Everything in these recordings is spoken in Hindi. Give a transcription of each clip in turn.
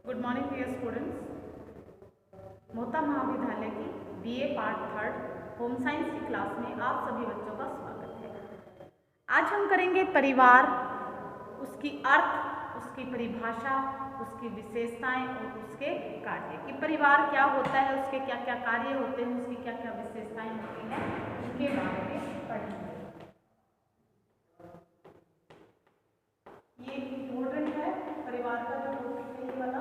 Good morning dear students. Mohta महाविद्यालय की BA part third home science की क्लास में आप सभी बच्चों का स्वागत है। आज हम करेंगे परिवार, उसकी अर्थ, उसकी परिभाषा, उसकी विशेषताएं और उसके कार्य कि परिवार क्या होता है, उसके क्या क्या कार्य होते हैं, उसकी क्या क्या विशेषताएं होती हैं, उनके बारे में पढ़ेंगे। ये इम्पोर्टेंट है परिवार का जो टॉपिक है, ये वाला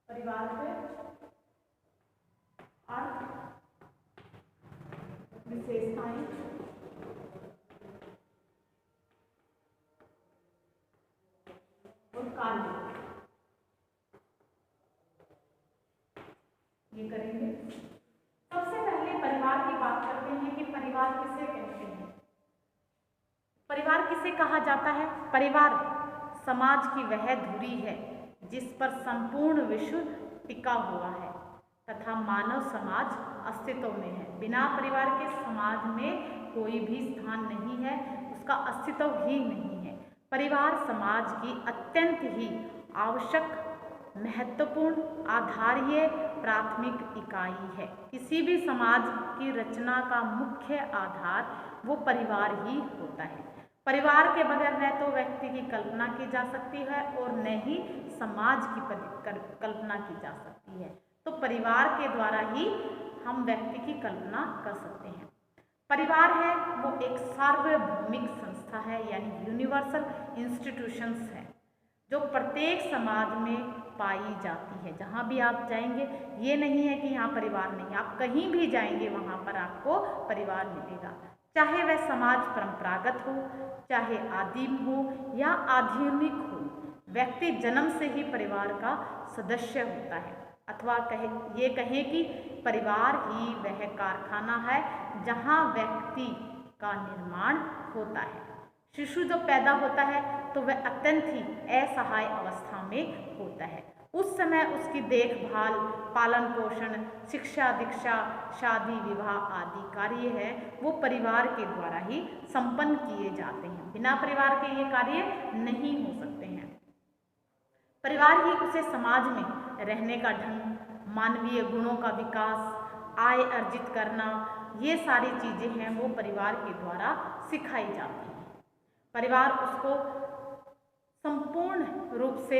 परिवार पे अर्थ, विशेषताएं और कार्य, ये करेंगे। सबसे पहले परिवार की बात करते हैं कि परिवार किसे कहते हैं। परिवार किसे कहा जाता है? परिवार समाज की वह धुरी है जिस पर संपूर्ण विश्व टिका हुआ है तथा मानव समाज अस्तित्व में है। बिना परिवार के समाज में कोई भी स्थान नहीं है, उसका अस्तित्व ही नहीं है। परिवार समाज की अत्यंत ही आवश्यक, महत्वपूर्ण, आधारीय, प्राथमिक इकाई है। किसी भी समाज की रचना का मुख्य आधार वो परिवार ही होता है। परिवार के बगैर न तो व्यक्ति की कल्पना की जा सकती है और न ही समाज की कल्पना की जा सकती है। तो परिवार के द्वारा ही हम व्यक्ति की कल्पना कर सकते हैं। परिवार है वो एक सार्वभौमिक संस्था है, यानी यूनिवर्सल इंस्टीट्यूशंस है, जो प्रत्येक समाज में पाई जाती है। जहाँ भी आप जाएंगे, ये नहीं है कि यहाँ परिवार नहीं, आप कहीं भी जाएंगे वहाँ पर आपको परिवार मिलेगा। चाहे वह समाज परंपरागत हो, चाहे आदिम हो या आधुनिक हो, व्यक्ति जन्म से ही परिवार का सदस्य होता है। अथवा ये कहें कि परिवार ही वह कारखाना है जहाँ व्यक्ति का निर्माण होता है। शिशु जब पैदा होता है तो वह अत्यंत ही असहाय अवस्था में होता है। उस समय उसकी देखभाल, पालन पोषण, शिक्षा दीक्षा, शादी विवाह आदि कार्य है वो परिवार के द्वारा ही संपन्न किए जाते हैं। बिना परिवार के ये कार्य नहीं हो सकते हैं। परिवार ही उसे समाज में रहने का ढंग, मानवीय गुणों का विकास, आय अर्जित करना, ये सारी चीज़ें हैं वो परिवार के द्वारा सिखाई जाती हैं। परिवार उसको संपूर्ण रूप से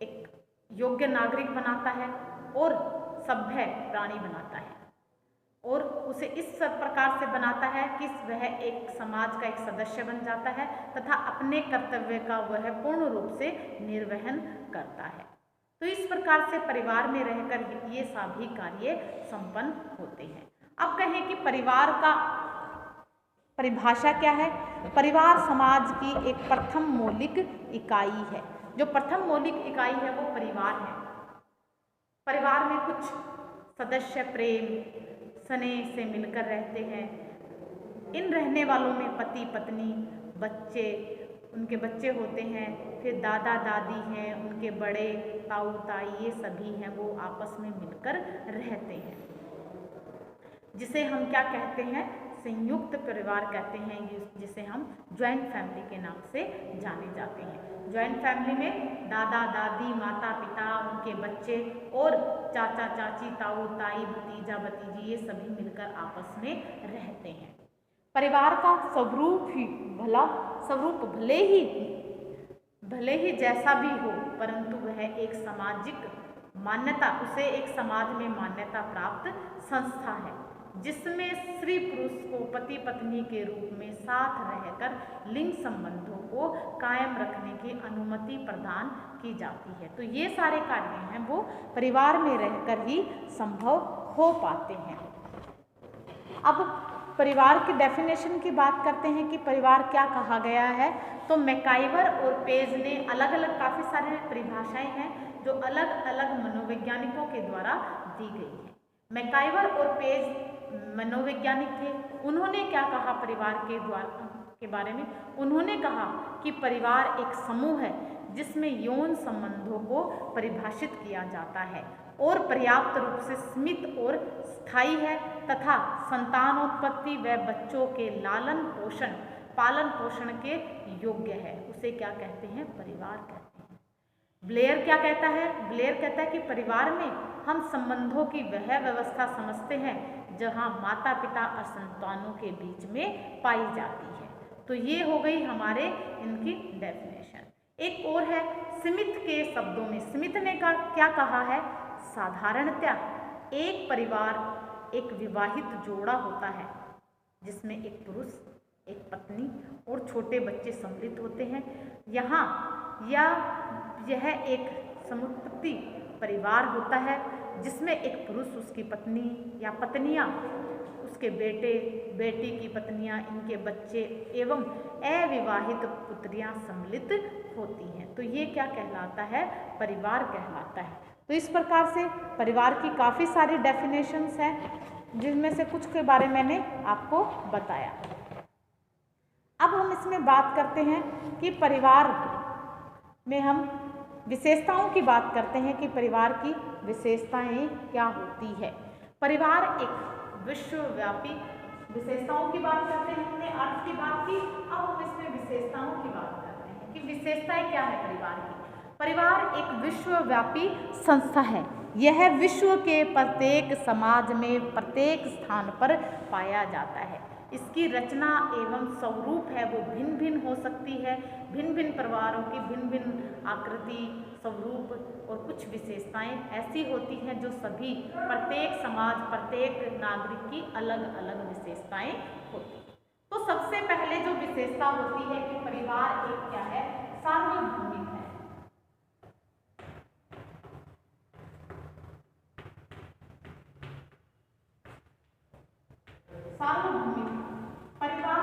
एक योग्य नागरिक बनाता है और सभ्य प्राणी बनाता है और उसे इस प्रकार से बनाता है कि वह एक समाज का एक सदस्य बन जाता है तथा अपने कर्तव्य का वह पूर्ण रूप से निर्वहन करता है। तो इस प्रकार से परिवार में रहकर ये सभी कार्य संपन्न होते हैं। अब कहें कि परिवार का परिभाषा क्या है। परिवार समाज की एक प्रथम मौलिक इकाई है। जो प्रथम मौलिक इकाई है वो परिवार है। परिवार में कुछ सदस्य प्रेम स्नेह से मिलकर रहते हैं। इन रहने वालों में पति पत्नी, बच्चे, उनके बच्चे होते हैं, फिर दादा दादी हैं, उनके बड़े ताऊ ताई, ये सभी हैं वो आपस में मिलकर रहते हैं, जिसे हम क्या कहते हैं, संयुक्त परिवार कहते हैं, जिसे हम ज्वाइंट फैमिली के नाम से जाने जाते हैं। ज्वाइंट फैमिली में दादा दादी, माता पिता, उनके बच्चे और चाचा चाची, ताऊ ताई, भतीजा भतीजी, ये सभी मिलकर आपस में रहते हैं। परिवार का स्वरूप भले ही जैसा भी हो, परंतु वह एक सामाजिक मान्यता, उसे एक समाज में मान्यता प्राप्त संस्था है, जिसमें स्त्री पुरुष को पति पत्नी के रूप में साथ रहकर लिंग संबंधों को कायम रखने की अनुमति प्रदान की जाती है। तो ये सारे कार्य हैं वो परिवार में रहकर ही संभव हो पाते हैं। अब परिवार की डेफिनेशन की बात करते हैं कि परिवार क्या कहा गया है। तो मैकाइवर और पेज ने अलग अलग काफ़ी सारे परिभाषाएं हैं जो अलग अलग मनोवैज्ञानिकों के द्वारा दी गई है। मैकाइवर और पेज मनोवैज्ञानिक थे। उन्होंने क्या कहा परिवार के बारे में? उन्होंने कहा कि परिवार एक समूह है जिसमें यौन संबंधों को परिभाषित किया जाता है और पर्याप्त रूप से सीमित और स्थायी है तथा संतानोत्पत्ति व बच्चों के लालन पोषण, पालन पोषण के योग्य है। उसे क्या कहते हैं? परिवार कहते हैं। ब्लेयर क्या कहता है? ब्लेयर कहता है कि परिवार में हम संबंधों की वह व्यवस्था समझते हैं जहां माता पिता और संतानों के बीच में पाई जाती है। तो ये हो गई हमारे इनकी डेफिनेशन। एक और है स्मिथ के शब्दों में। स्मिथ ने क्या कहा है? साधारणतया एक परिवार एक विवाहित जोड़ा होता है जिसमें एक पुरुष, एक पत्नी और छोटे बच्चे सम्मिलित होते हैं। यह एक समुत्पत्ति परिवार होता है जिसमें एक पुरुष, उसकी पत्नी या पत्नियां, उसके बेटे, बेटी की पत्नियां, इनके बच्चे एवं अविवाहित पुत्रियां सम्मिलित होती हैं। तो ये क्या कहलाता है? परिवार कहलाता है। तो इस प्रकार से परिवार की काफ़ी सारी डेफिनेशंस हैं जिनमें से कुछ के बारे में मैंने आपको बताया। अब हम इसमें बात करते हैं कि परिवार में हम विशेषताओं की बात करते हैं कि परिवार की विशेषताएं क्या होती है। परिवार एक विश्वव्यापी, विशेषताओं की बात करते हैं, हमने अर्थ की बात की, अब हम इसमें विशेषताओं की बात करते हैं कि विशेषताएं क्या है परिवार की। परिवार एक विश्वव्यापी संस्था है। यह विश्व के प्रत्येक समाज में प्रत्येक स्थान पर पाया जाता है। इसकी रचना एवं स्वरूप है वो भिन्न भिन्न हो सकती है। भिन्न भिन्न परिवारों की भिन्न भिन्न आकृति, स्वरूप और कुछ विशेषताएं ऐसी होती हैं जो सभी प्रत्येक समाज, प्रत्येक नागरिक की अलग अलग विशेषताएं होती हैं। तो सबसे पहले जो विशेषता होती है कि परिवार एक क्या है? सार्वभौमिक है। सार्वभौमिक परिवार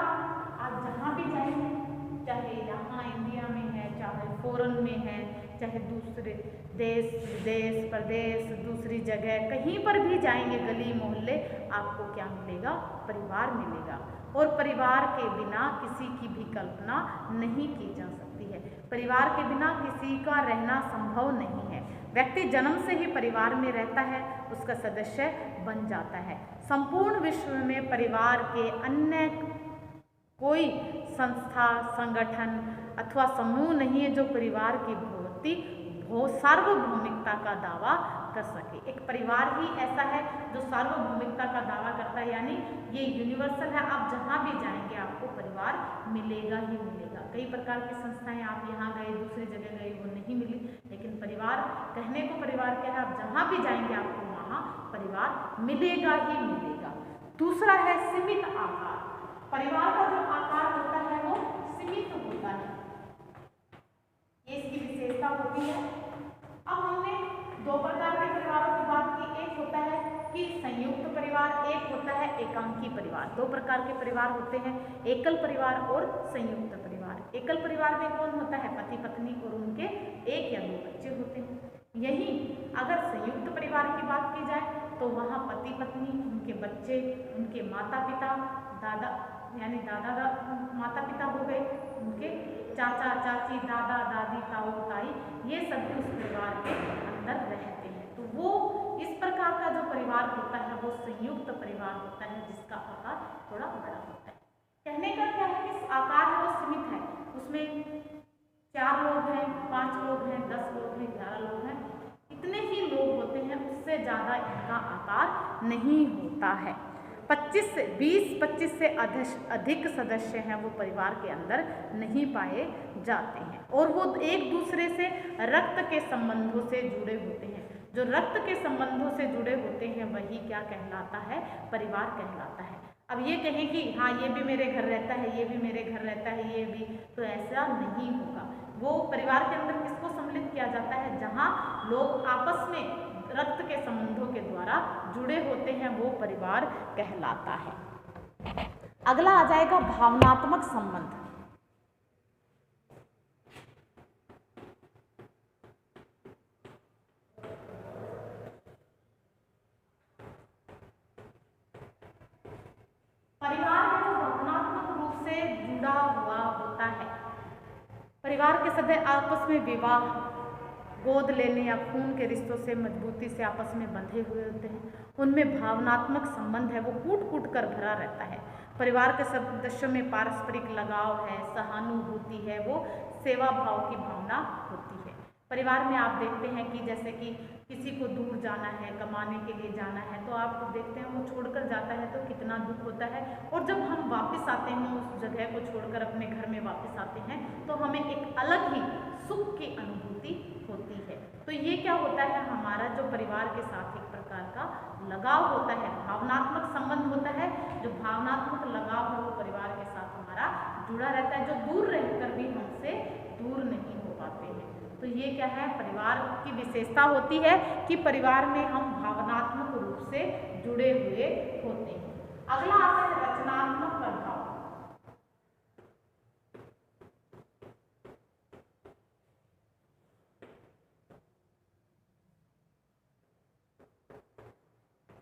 आप जहाँ भी जाएंगे, चाहे यहाँ इंडिया में है, चाहे फॉरेन में है, चाहे दूसरे देश, विदेश, प्रदेश, दूसरी जगह कहीं पर भी जाएंगे, गली मोहल्ले, आपको क्या मिलेगा? परिवार मिलेगा। और परिवार के बिना किसी की भी कल्पना नहीं की जा सकती है। परिवार के बिना किसी का रहना संभव नहीं है। व्यक्ति जन्म से ही परिवार में रहता है, उसका सदस्य बन जाता है। संपूर्ण विश्व में परिवार के अन्य कोई संस्था, संगठन अथवा समूह नहीं है जो परिवार की सार्वभौमिकता का दावा कर सके। एक परिवार ही ऐसा है जो सार्वभौमिकता का दावा करता है, यानी ये यूनिवर्सल है। आप जहाँ भी जाएंगे आपको परिवार मिलेगा ही मिलेगा। कई प्रकार की संस्थाएं, आप यहाँ गए, दूसरी जगह गए, वो नहीं मिली, लेकिन परिवार कहने को परिवार क्या है, आप जहाँ भी जाएंगे आपको वहाँ परिवार मिलेगा ही मिलेगा। दूसरा है सीमित आकार। परिवार का जो आकार होता है वो सीमित होता है, ये इसकी विशेषता होती है। अब हमने दो प्रकार के परिवारों की बात की। एक होता है कि संयुक्त परिवार, एक होता है एकांकी परिवार। दो प्रकार के परिवार होते हैं, एकल परिवार और संयुक्त परिवार। एकल परिवार में कौन होता है? पति पत्नी और उनके एक या दो बच्चे होते हैं। यही अगर संयुक्त परिवार की बात की जाए तो वहाँ पति पत्नी, उनके बच्चे, उनके माता पिता, दादा यानी माता पिता हो गए, उनके चाचा चाची, दादा दादी, ताऊ ताई, ये सभी उस परिवार के अंदर रहते हैं। तो वो इस प्रकार का जो परिवार होता है वो संयुक्त परिवार होता है, जिसका आकार थोड़ा बड़ा होता है। कहने का क्या है कि आकार है वो सीमित है, उसमें 4 लोग हैं, 5 लोग हैं, 10 लोग हैं, 11 लोग हैं, इतने ही लोग होते हैं, उससे ज़्यादा इनका आकार नहीं होता है। 20-25 से अधिक सदस्य हैं वो परिवार के अंदर नहीं पाए जाते हैं, और वो एक दूसरे से रक्त के संबंधों से जुड़े होते हैं। जो रक्त के संबंधों से जुड़े होते हैं वही क्या कहलाता है? परिवार कहलाता है। अब ये कहें कि हाँ ये भी मेरे घर रहता है, ये भी मेरे घर रहता है, ये भी, तो ऐसा नहीं होगा। वो परिवार के अंदर किसको सम्मिलित किया जाता है? जहाँ लोग आपस में रक्त के संबंधों के द्वारा जुड़े होते हैं, वो परिवार कहलाता है। अगला आ जाएगा भावनात्मक संबंध। परिवार में जो भावनात्मक रूप से जुड़ा हुआ होता है, परिवार के सदस्य आपस में विवाह, गोद लेने या खून के रिश्तों से मजबूती से आपस में बंधे हुए होते हैं। उनमें भावनात्मक संबंध है वो कूट कूट कर भरा रहता है। परिवार के सदस्यों में पारस्परिक लगाव है, सहानुभूति है, वो सेवा भाव की भावना होती है। परिवार में आप देखते हैं कि जैसे कि किसी को दूर जाना है, कमाने के लिए जाना है, तो आप देखते हैं वो छोड़कर जाता है तो कितना दुख होता है। और जब हम वापस आते हैं, उस जगह को छोड़कर अपने घर में वापस आते हैं, तो हमें एक अलग ही सुख की अनुभूति होती है। तो ये क्या होता है, हमारा जो परिवार के साथ एक प्रकार का लगाव होता है, भावनात्मक संबंध होता है। जो भावनात्मक लगाव है वो परिवार के साथ हमारा जुड़ा रहता है, जो दूर रहकर भी हमसे दूर नहीं हो पाते हैं। तो ये क्या है, परिवार की विशेषता होती है कि परिवार में हम भावनात्मक रूप से जुड़े हुए होते हैं। अगला आता है रचनात्मक प्रभाव।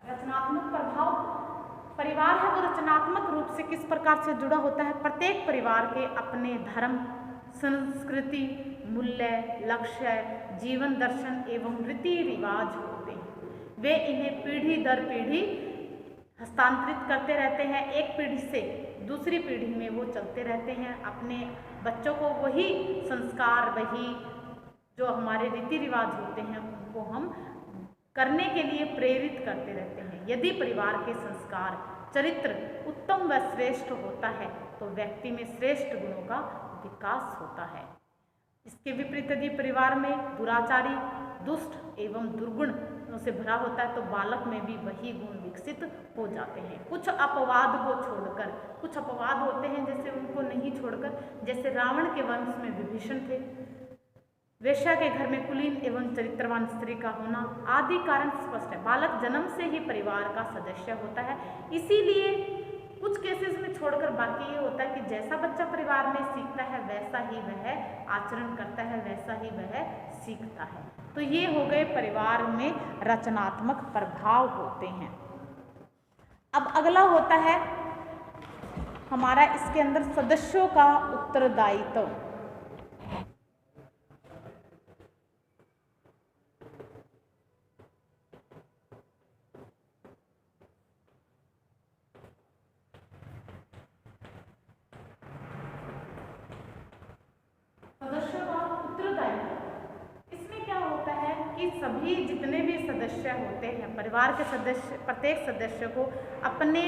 रचनात्मक प्रभाव, परिवार है वो रचनात्मक रूप से किस प्रकार से जुड़ा होता है। प्रत्येक परिवार के अपने धर्म, संस्कृति, मूल्य, लक्ष्य, जीवन दर्शन एवं रीति रिवाज होते हैं। वे इन्हें पीढ़ी दर पीढ़ी हस्तांतरित करते रहते हैं। एक पीढ़ी से दूसरी पीढ़ी में वो चलते रहते हैं। अपने बच्चों को वही संस्कार, वही जो हमारे रीति रिवाज होते हैं उनको हम करने के लिए प्रेरित करते रहते हैं। यदि परिवार के संस्कार, चरित्र उत्तम व श्रेष्ठ होता है तो व्यक्ति में श्रेष्ठ गुणों का विकास होता है। इसके विपरीत यदि परिवार में दुराचारी, दुष्ट एवं दुर्गुण से भरा होता है तो बालक में भी वही गुण विकसित हो जाते हैं। कुछ अपवाद को छोड़कर, कुछ अपवाद होते हैं जैसे उनको नहीं छोड़कर, जैसे रावण के वंश में विभीषण थे, वेश्या के घर में कुलीन एवं चरित्रवान स्त्री का होना आदि कारण स्पष्ट है। बालक जन्म से ही परिवार का सदस्य होता है, इसीलिए कुछ केसेस में छोड़कर बाकी ये होता है कि जैसा बच्चा परिवार में सीखता है वैसा ही वह आचरण करता है, वैसा ही वह सीखता है। तो ये हो गए परिवार में रचनात्मक प्रभाव होते हैं। अब अगला होता है हमारा इसके अंदर सदस्यों का उत्तरदायित्व। सदस्यों का उत्तरदायित्व, इसमें क्या होता है कि सभी जितने भी सदस्य होते हैं परिवार के सदस्य, प्रत्येक सदस्य को अपने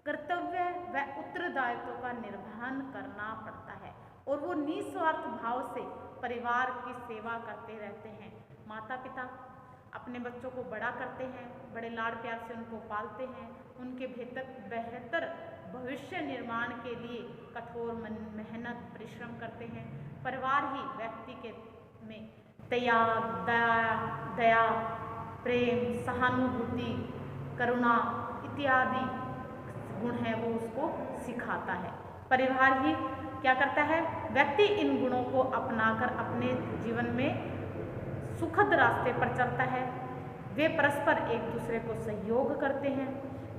कर्तव्य व उत्तरदायित्व का निर्वहन करना पड़ता है और वो निस्वार्थ भाव से परिवार की सेवा करते रहते हैं। माता पिता अपने बच्चों को बड़ा करते हैं, बड़े लाड़ प्यार से उनको पालते हैं, उनके बेहतर भविष्य निर्माण के लिए कठोर मेहनत परिश्रम करते हैं। परिवार ही व्यक्ति के में दया, प्रेम, सहानुभूति, करुणा इत्यादि गुण है वो उसको सिखाता है। परिवार ही क्या करता है, व्यक्ति इन गुणों को अपनाकर अपने जीवन में सुखद रास्ते पर चलता है। वे परस्पर एक दूसरे को सहयोग करते हैं।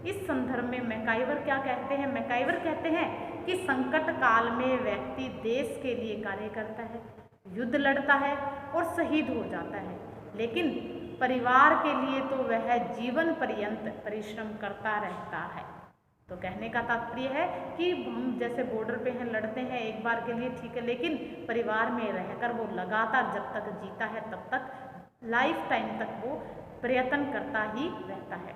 इस संदर्भ में मैकाइवर क्या कहते हैं, मैकाइवर कहते हैं कि संकट काल में व्यक्ति देश के लिए कार्य करता है, युद्ध लड़ता है और शहीद हो जाता है, लेकिन परिवार के लिए तो वह जीवन पर्यंत परिश्रम करता रहता है। तो कहने का तात्पर्य है कि हम जैसे बॉर्डर पे हैं, लड़ते हैं एक बार के लिए ठीक है, लेकिन परिवार में रहकर वो लगातार जब तक जीता है तब तक लाइफ टाइम तक वो प्रयत्न करता ही रहता है।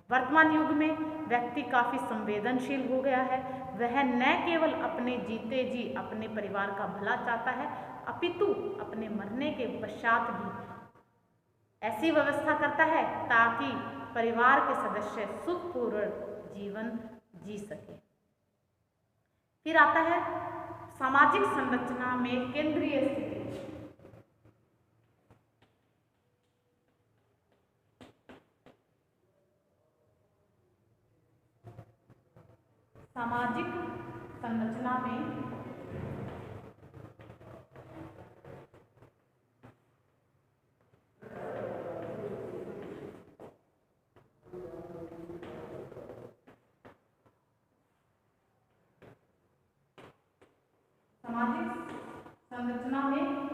वर्तमान युग में व्यक्ति काफ़ी संवेदनशील हो गया है। वह न केवल अपने जीते जी अपने परिवार का भला चाहता है, अपितु अपने मरने के पश्चात भी ऐसी व्यवस्था करता है ताकि परिवार के सदस्य सुखपूर्ण जीवन जी सके। फिर आता है सामाजिक संरचना में केंद्रीय स्थिति। सामाजिक संरचना में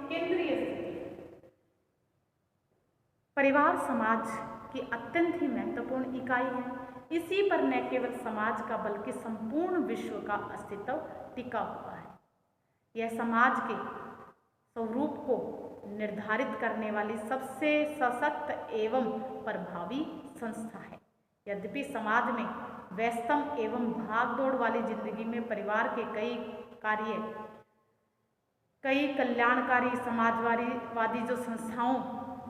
केंद्रीय स्थिति। परिवार समाज की अत्यंत ही महत्वपूर्ण इकाई है। इसी पर न केवल समाज का बल्कि संपूर्ण विश्व का अस्तित्व टिका हुआ है। यह समाज के स्वरूप को निर्धारित करने वाली सबसे सशक्त एवं प्रभावी संस्था है। यद्यपि समाज में व्यस्तम एवं भागदौड़ वाली जिंदगी में परिवार के कई कल्याणकारी समाजवादी जो संस्थाओं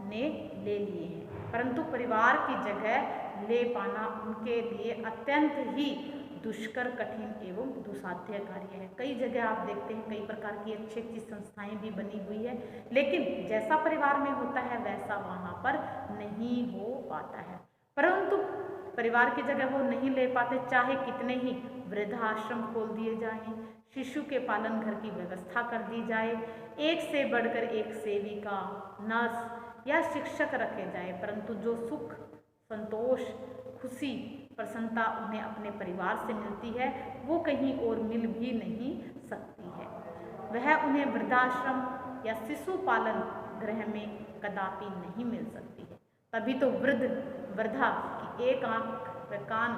ने ले लिए हैं, परंतु परिवार की जगह ले पाना उनके लिए अत्यंत ही दुष्कर, कठिन एवं दुस्साध्य कार्य है। कई जगह आप देखते हैं कई प्रकार की अच्छी अच्छी संस्थाएं भी बनी हुई है, लेकिन जैसा परिवार में होता है वैसा वहाँ पर नहीं हो पाता है। परंतु परिवार की जगह वो नहीं ले पाते, चाहे कितने ही वृद्धाश्रम खोल दिए जाएं, शिशु के पालन घर की व्यवस्था कर दी जाए, एक से बढ़कर एक सेविका, नर्स या शिक्षक रखे जाए, परंतु जो सुख, संतोष, खुशी, प्रसन्नता उन्हें अपने परिवार से मिलती है वो कहीं और मिल भी नहीं सकती है। वह उन्हें वृद्धाश्रम या शिशु पालन गृह में कदापि नहीं मिल सकती है। तभी तो वृद्धा की एक आंख व कान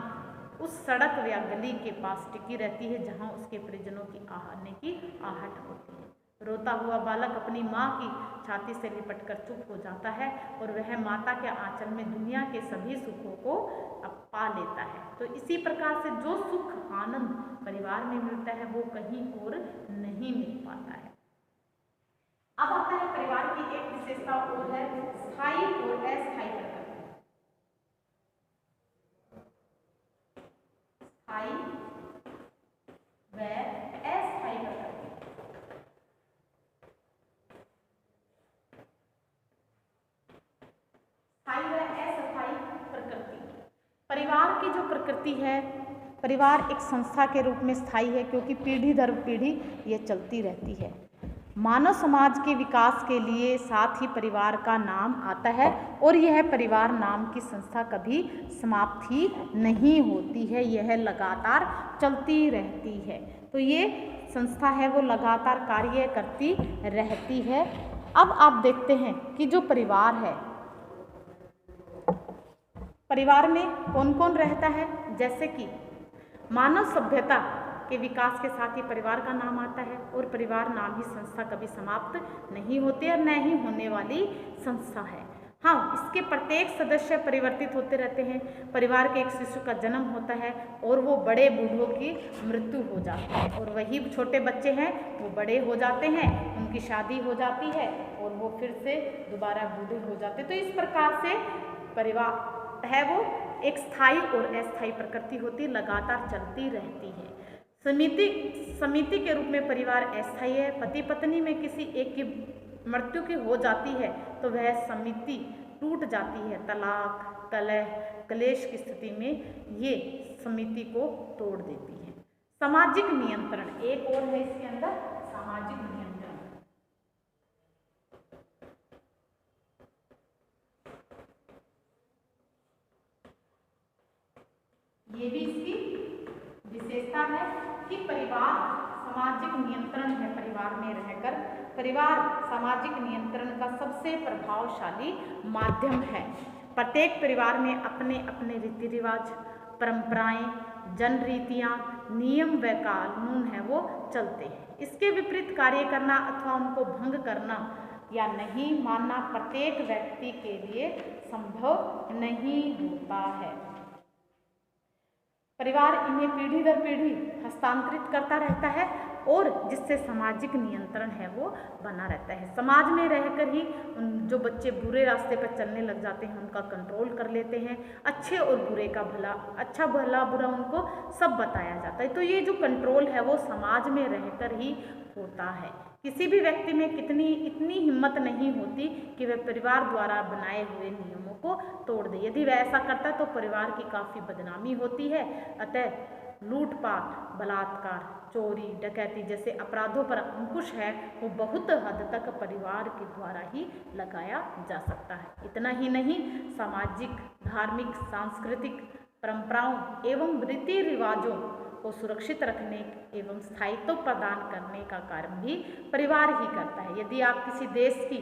उस सड़क या गली के पास टिकी रहती है जहां उसके परिजनों की आने की आहट होती है। रोता हुआ बालक अपनी माँ की छाती से लिपटकर चुप हो जाता है और वह माता के आंचल में दुनिया के सभी सुखों को पा लेता है। तो इसी प्रकार से जो सुख आनंद परिवार में मिलता है वो कहीं और नहीं मिल पाता है। अब आता है परिवार की एक विशेषता और है स्थायी और अस्थायी प्रकृति। स्थायी व अस्थायी प्रकृति। स्थायी व अस्थायी प्रकृति। परिवार की जो प्रकृति है, परिवार एक संस्था के रूप में स्थायी है क्योंकि पीढ़ी दर पीढ़ी ये चलती रहती है। मानव समाज के विकास के लिए साथ ही परिवार का नाम आता है और यह परिवार नाम की संस्था कभी समाप्त ही नहीं होती है, यह लगातार चलती रहती है। तो ये संस्था है वो लगातार कार्य करती रहती है। अब आप देखते हैं कि जो परिवार है, परिवार में कौन कौन रहता है। जैसे कि मानव सभ्यता के विकास के साथ ही परिवार का नाम आता है और परिवार नाम ही संस्था कभी समाप्त नहीं होती और न ही होने वाली संस्था है। हाँ, इसके प्रत्येक सदस्य परिवर्तित होते रहते हैं। परिवार के एक शिशु का जन्म होता है और वो बड़े बूढ़ों की मृत्यु हो जाती है और वही छोटे बच्चे हैं वो बड़े हो जाते हैं, उनकी शादी हो जाती है और वो फिर से दोबारा बूढ़े हो जाते हैं। तो इस प्रकार से परिवार है वो एक स्थायी और अस्थायी प्रकृति होती, लगातार चलती रहती है। समिति के रूप में परिवार अस्थायी है। पति पत्नी में किसी एक की मृत्यु की हो जाती है तो वह समिति टूट जाती है। तलाक, कलह, क्लेश की स्थिति में ये समिति को तोड़ देती है। सामाजिक नियंत्रण एक और है इसके अंदर, सामाजिक नियंत्रण। ये भी इसकी विशेषता है कि परिवार सामाजिक नियंत्रण है। परिवार में रहकर परिवार सामाजिक नियंत्रण का सबसे प्रभावशाली माध्यम है। प्रत्येक परिवार में अपने अपने रीति रिवाज, परंपराएं, जन रीतियाँ, नियम व कानून है वो चलते हैं। इसके विपरीत कार्य करना अथवा उनको भंग करना या नहीं मानना प्रत्येक व्यक्ति के लिए संभव नहीं होता है। परिवार इन्हें पीढ़ी दर पीढ़ी हस्तांतरित करता रहता है और जिससे सामाजिक नियंत्रण है वो बना रहता है। समाज में रहकर ही जो बच्चे बुरे रास्ते पर चलने लग जाते हैं उनका कंट्रोल कर लेते हैं। अच्छे और बुरे का भला, अच्छा भला बुरा उनको सब बताया जाता है। तो ये जो कंट्रोल है वो समाज में रहकर ही होता है। किसी भी व्यक्ति में इतनी हिम्मत नहीं होती कि वह परिवार द्वारा बनाए हुए नियमों को तोड़ दे। यदि वह ऐसा करता तो परिवार की काफ़ी बदनामी होती है। अतः लूटपाट, बलात्कार, चोरी, डकैती जैसे अपराधों पर अंकुश है वो बहुत हद तक परिवार के द्वारा ही लगाया जा सकता है। इतना ही नहीं, सामाजिक, धार्मिक, सांस्कृतिक परंपराओं एवं रीति रिवाजों को सुरक्षित रखने एवं स्थायित्व प्रदान करने का कार्य भी परिवार ही करता है। यदि आप किसी देश की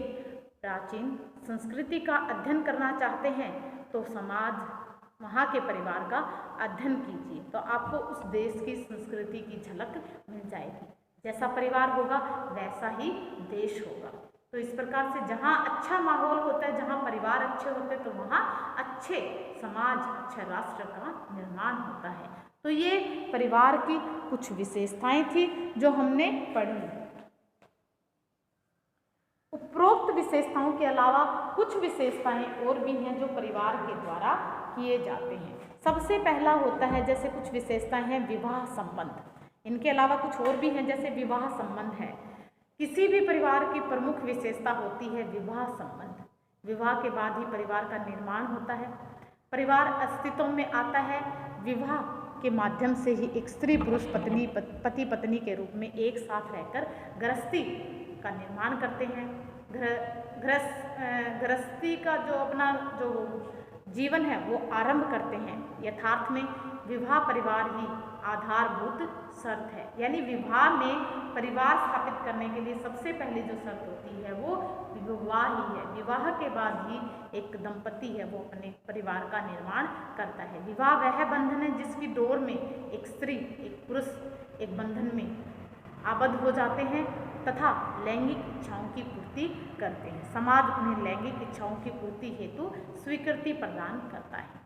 प्राचीन संस्कृति का अध्ययन करना चाहते हैं तो वहाँ के परिवार का अध्ययन कीजिए तो आपको उस देश की संस्कृति की झलक मिल जाएगी। जैसा परिवार होगा वैसा ही देश होगा। तो इस प्रकार से जहाँ अच्छा माहौल होता है, जहाँ परिवार अच्छे होते हैं, तो वहाँ अच्छे समाज, अच्छे राष्ट्र का निर्माण होता है। तो ये परिवार की कुछ विशेषताएं थी जो हमने पढ़ी। उपरोक्त विशेषताओं के अलावा कुछ विशेषताएं और भी हैं जो परिवार के द्वारा किए जाते हैं। सबसे पहला होता है, जैसे कुछ विशेषताएं हैं विवाह संबंध। इनके अलावा कुछ और भी हैं, जैसे विवाह संबंध है। किसी भी परिवार की प्रमुख विशेषता होती है विवाह संबंध। विवाह के बाद ही परिवार का निर्माण होता है। परिवार अस्तित्व में आता है विवाह के माध्यम से ही। एक स्त्री पुरुष पति पत्नी के रूप में एक साथ रहकर गृहस्थी का निर्माण करते हैं। गृहस्थी का जो अपना जो जीवन है वो आरंभ करते हैं। यथार्थ में विवाह परिवार ही आधारभूत शर्त है, यानी विवाह में परिवार स्थापित करने के लिए सबसे पहले जो शर्त होती है वो विवाह ही है। विवाह के बाद ही एक दंपति है वो अपने परिवार का निर्माण करता है। विवाह वह बंधन है जिसकी डोर में एक स्त्री एक पुरुष एक बंधन में आबद्ध हो जाते हैं तथा लैंगिक इच्छाओं की पूर्ति करते हैं। समाज उन्हें लैंगिक इच्छाओं की पूर्ति हेतु स्वीकृति प्रदान करता है।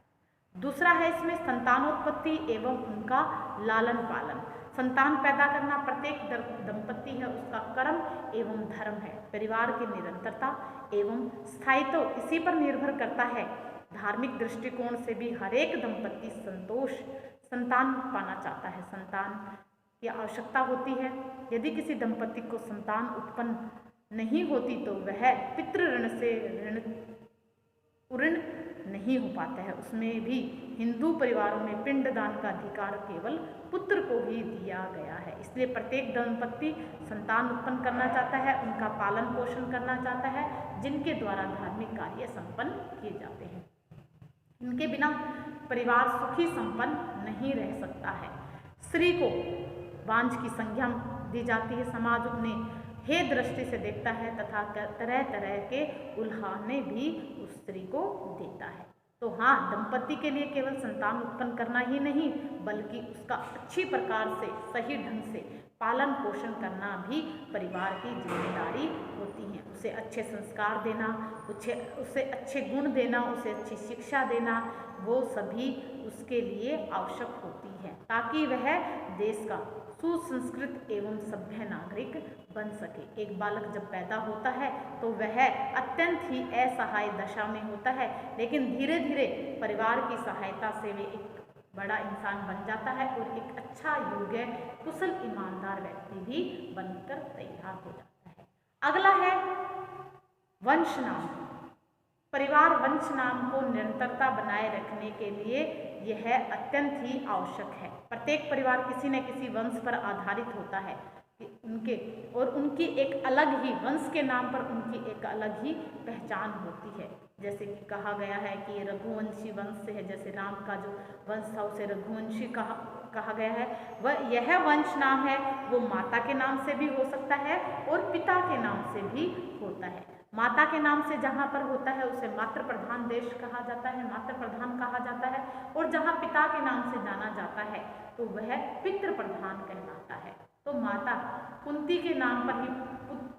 दूसरा है इसमें संतानोत्पत्ति एवं उनका लालन पालन। संतान पैदा करना प्रत्येक दंपति है उसका कर्म एवं धर्म है। परिवार की निरंतरता एवं स्थायित्व इसी पर निर्भर करता है। धार्मिक दृष्टिकोण से भी हरेक दंपति संतान पाना चाहता है। संतान की आवश्यकता होती है। यदि किसी दंपति को संतान उत्पन्न नहीं होती तो वह पितृ ऋण से ऋण नहीं हो पाता है। उसमें भी हिंदू परिवारों में पिंडदान का अधिकार केवल पुत्र को ही दिया गया है। इसलिए प्रत्येक दंपति संतान उत्पन्न करना चाहता है, उनका पालन पोषण करना चाहता है, जिनके द्वारा धार्मिक कार्य संपन्न किए जाते हैं। इनके बिना परिवार सुखी संपन्न नहीं रह सकता है। स्त्री को बांझ की संज्ञा दी जाती है। समाज उन्हें हे दृष्टि से देखता है तथा तरह तरह के उल्हाने भी उस स्त्री को देता है। तो हाँ, दंपति के लिए केवल संतान उत्पन्न करना ही नहीं बल्कि उसका अच्छी प्रकार से सही ढंग से पालन पोषण करना भी परिवार की जिम्मेदारी होती है। उसे अच्छे संस्कार देना, उसे अच्छे गुण देना, उसे अच्छी शिक्षा देना, वो सभी उसके लिए आवश्यक होती है ताकि वह देश का सुसंस्कृत एवं सभ्य नागरिक बन सके। एक बालक जब पैदा होता है तो वह अत्यंत ही असहाय दशा में होता है, लेकिन धीरे धीरे परिवार की सहायता से वे एक बड़ा इंसान बन जाता है और एक अच्छा योग्य कुशल ईमानदार व्यक्ति भी बनकर तैयार हो जाता है। अगला है वंश नाम। परिवार वंश नाम को निरंतरता बनाए रखने के लिए यह अत्यंत ही आवश्यक है। प्रत्येक परिवार किसी न किसी वंश पर आधारित होता है। उनकी एक अलग ही वंश के नाम पर उनकी एक अलग ही पहचान होती है। जैसे कि कहा गया है कि ये रघुवंशी वंश से है। जैसे राम का जो वंश था उसे रघुवंशी कहा गया है। वह यह वंश नाम है वो माता के नाम से भी हो सकता है और पिता के नाम से भी होता है। माता के नाम से जहाँ पर होता है उसे मातृ प्रधान देश कहा जाता है, मातृ प्रधान कहा जाता है। और जहाँ पिता के नाम से जाना जाता है तो वह पितृ प्रधान कहलाता है। तो माता कुंती के नाम पर ही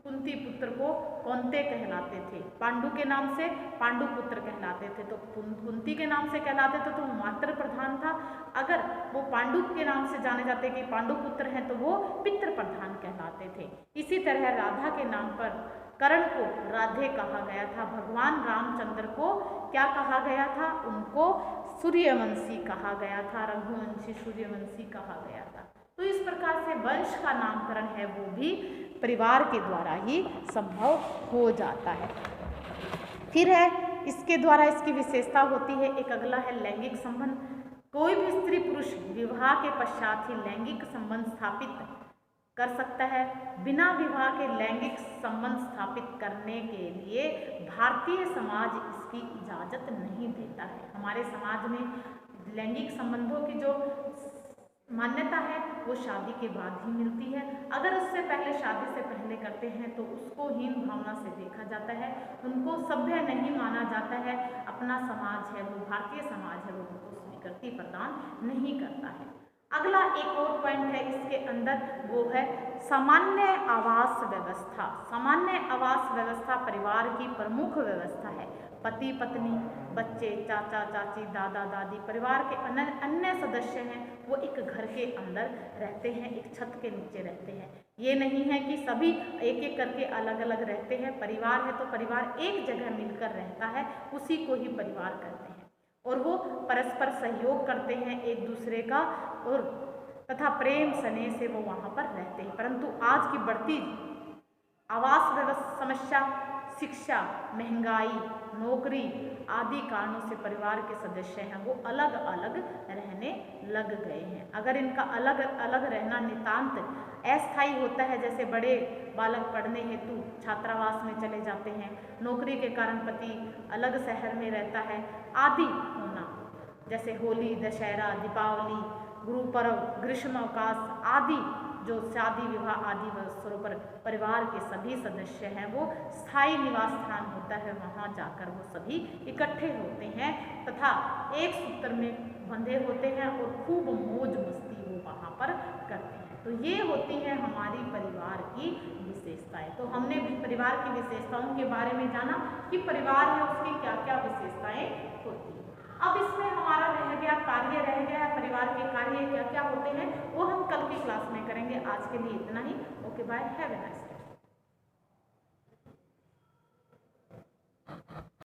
कुंती पुत्र को कौन्ते कहलाते थे। पांडु के नाम से पांडु पुत्र कहलाते थे। तो कुंती के नाम से कहलाते थे तो मातृ प्रधान था। अगर वो पांडु के नाम से जाने जाते कि पांडु पुत्र हैं तो वो पितृ प्रधान कहलाते थे। इसी तरह राधा के नाम पर कर्ण को राधे कहा गया था। भगवान रामचंद्र को क्या कहा गया था? उनको सूर्यवंशी कहा गया था, रघुवंशी सूर्यवंशी कहा गया था। तो इस प्रकार से वंश का नामकरण है वो भी परिवार के द्वारा ही संभव हो जाता है। फिर है इसके द्वारा इसकी विशेषता होती है। एक अगला है लैंगिक संबंध। कोई भी स्त्री पुरुष विवाह के पश्चात ही लैंगिक संबंध स्थापित कर सकता है। बिना विवाह के लैंगिक संबंध स्थापित करने के लिए भारतीय समाज इसकी इजाज़त नहीं देता है। हमारे समाज में लैंगिक संबंधों की जो मान्यता है वो शादी के बाद ही मिलती है। अगर उससे पहले शादी से पहले करते हैं तो उसको हीन भावना से देखा जाता है, उनको सभ्य नहीं माना जाता है। अपना समाज है वो, भारतीय समाज है वो, उनको स्वीकृति प्रदान नहीं करता है। अगला एक और पॉइंट है इसके अंदर, वो है सामान्य आवास व्यवस्था। सामान्य आवास व्यवस्था परिवार की प्रमुख व्यवस्था है। पति पत्नी, बच्चे, चाचा चाची, दादा दादी, परिवार के अन्य सदस्य हैं, वो एक घर के अंदर रहते हैं, एक छत के नीचे रहते हैं। ये नहीं है कि सभी एक एक करके अलग अलग रहते हैं। परिवार है तो परिवार एक जगह मिलकर रहता है, उसी को ही परिवार कहते हैं। और वो परस्पर सहयोग करते हैं एक दूसरे का, और तथा प्रेम स्नेह से वो वहाँ पर रहते हैं। परंतु आज की बढ़ती आवास व्यवस्था समस्या, शिक्षा, महंगाई, नौकरी आदि कारणों से परिवार के सदस्य हैं वो अलग अलग रहने लग गए हैं। अगर इनका अलग अलग रहना नितांत अस्थायी होता है, जैसे बड़े बालक पढ़ने हेतु छात्रावास में चले जाते हैं, नौकरी के कारण पति अलग शहर में रहता है आदि होना, जैसे होली, दशहरा, दीपावली, गुरु पर्व, ग्रीष्म अवकाश आदि जो शादी विवाह आदि अवसरों पर परिवार के सभी सदस्य हैं वो स्थायी निवास स्थान होता है, वहाँ जाकर वो सभी इकट्ठे होते हैं तथा एक सूत्र में बंधे होते हैं और खूब मौज मस्ती वो वहाँ पर करते हैं। तो ये होती है हमारी परिवार की विशेषताएं। तो हमने भी परिवार की विशेषताओं के बारे में जाना कि परिवार है उसकी क्या क्या विशेषताएं होती हैं। अब इसमें हमारा रह गया कार्य, रह गया है परिवार के कार्य क्या क्या होते हैं, वो हम कल की क्लास में करेंगे। आज के लिए इतना ही। Okay, bye, have a nice day.